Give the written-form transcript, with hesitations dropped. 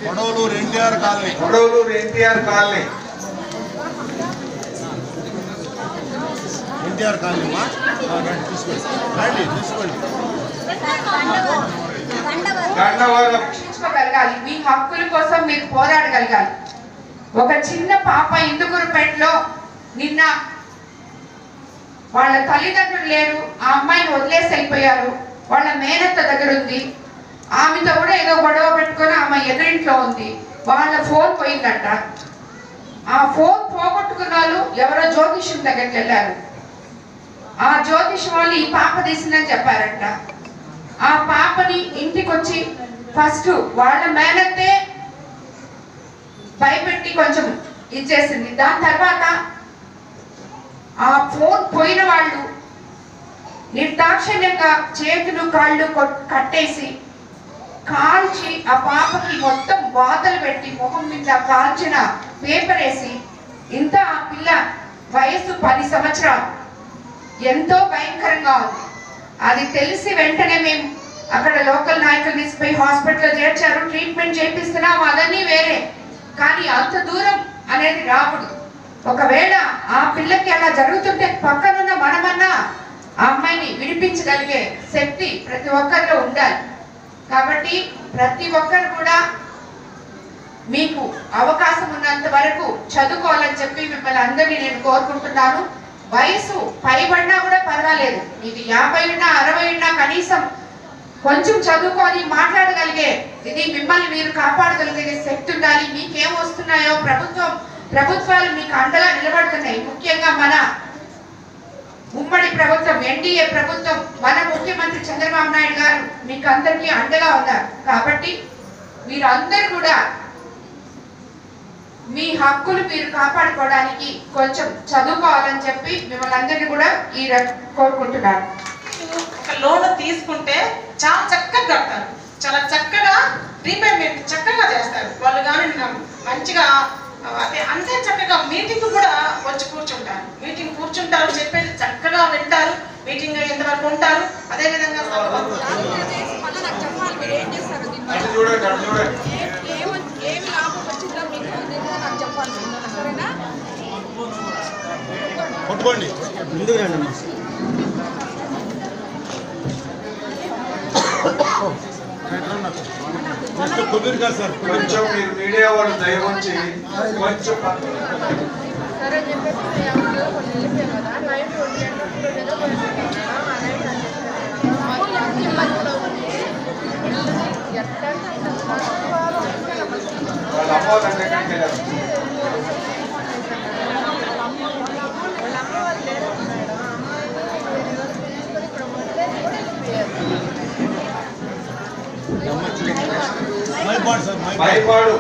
Kodavalur NTR colony. NTR colony తీసుకోండి. రక్షించుకోగలగాలి, మీ హక్కుల కోసం మీరు పోరాడగలగాలి. ఒక చిన్న పాప ఇందుగురుపేటలో నిన్న వాళ్ళ తల్లిదండ్రులు లేరు, ఆ అమ్మాయిని వదిలేసి వెళ్ళిపోయారు. వాళ్ళ మేనత్త దగ్గర ఉంది, ఆమెతో కూడా ఏదో గొడవ పెట్టుకొని ఆమె ఎదురింట్లో ఉంది. వాళ్ళ ఫోన్ పోయిందంట. ఆ ఫోన్ పోగొట్టుకున్న వాళ్ళు ఎవరో జ్యోతిష్యం దగ్గరికి వెళ్ళారు. ఆ జ్యోతిష్యం వాళ్ళు ఈ పాప తీసిందని చెప్పారంట. ఆ పాపని ఇంటికి వచ్చి ఫస్ట్ వాళ్ళ మేనత్తే భయపెట్టి కొంచెం ఇచ్చేసింది. దాని తర్వాత ఆ ఫోన్ పోయిన వాళ్ళు నిర్దాక్షిణ్యంగా చేతులు కాళ్ళు కట్టేసి కాల్చి ఆ పాపకి మొత్తం బాధలు పెట్టి మొహం మీద కాల్చిన పేపర్ వేసి, ఇంత ఆ పిల్ల వయసు 10 సంవత్సరాలు, ఎంతో భయంకరంగా ఉంది. అది తెలిసి వెంటనే మేము అక్కడ లోకల్ నాయకులు తీసుకుపోయి హాస్పిటల్లో చేర్చారు, ట్రీట్మెంట్ చేపిస్తున్నాం, అదన్నీ వేరే. కానీ అంత దూరం అనేది రాకూడదు. ఒకవేళ ఆ పిల్లకి అలా జరుగుతుంటే పక్కనున్న మనమన్నా ఆ అమ్మాయిని విడిపించగలిగే శక్తి ప్రతి ఒక్కరిలో ఉండాలి. కాబట్టి ప్రతి ఒక్కరు కూడా మీకు అవకాశం ఉన్నంత వరకు చదువుకోవాలని చెప్పి మిమ్మల్ని అందరినీ నేను కోరుకుంటున్నాను. వయసు పైబడినా కూడా పర్వాలేదు, మీకు 50 ఉన్నా 60 ఉన్నా కనీసం కొంచెం చదువుకొని మాట్లాడగలిగే ఇది మిమ్మల్ని మీరు కాపాడగలిగే శక్తి ఉండాలి. మీకేం వస్తున్నాయో ప్రభుత్వాలు మీకు అండగా నిలబడుతున్నాయి. ముఖ్యంగా మన ఉమ్మడి ప్రభుత్వం ఎన్డీఏ ప్రభుత్వం, మన ముఖ్యమంత్రి చంద్రబాబు నాయుడు గారు మీకు అందరికీ అండగా ఉన్నారు. కాబట్టి మీరు అందరూ కూడా మీ హక్కులు మీరు కాపాడుకోవడానికి కొంచెం చదువుకోవాలని చెప్పి మిమ్మల్ని అందరినీ కూడా కోరుకుంటున్నాను. ఒక లోన్ తీసుకుంటే చాలా చక్కగా కడతారు, చాలా చక్కగా రీపేమెంట్ చక్కగా చేస్తారు వాళ్ళు. కానీ మంచిగా అదే అంతే చక్కగా మీటింగ్ కూడా వచ్చి కూర్చుంటారు. మీటింగ్ కూర్చుంటారు, చెప్పేది చక్కగా వింటారు, మీటింగ్ ఎంతవరకు ఉంటారు. అదేవిధంగా పట్టుకోండి, ముందుకు రండి. కుదురుగా సార్, కొంచెం మీరు మీడియా వాళ్ళు దయవంచి కొంచెం వాళ్ళ అమ్మ దగ్గరికి వెళ్ళారు. మైపాడు సార్, మైపాడు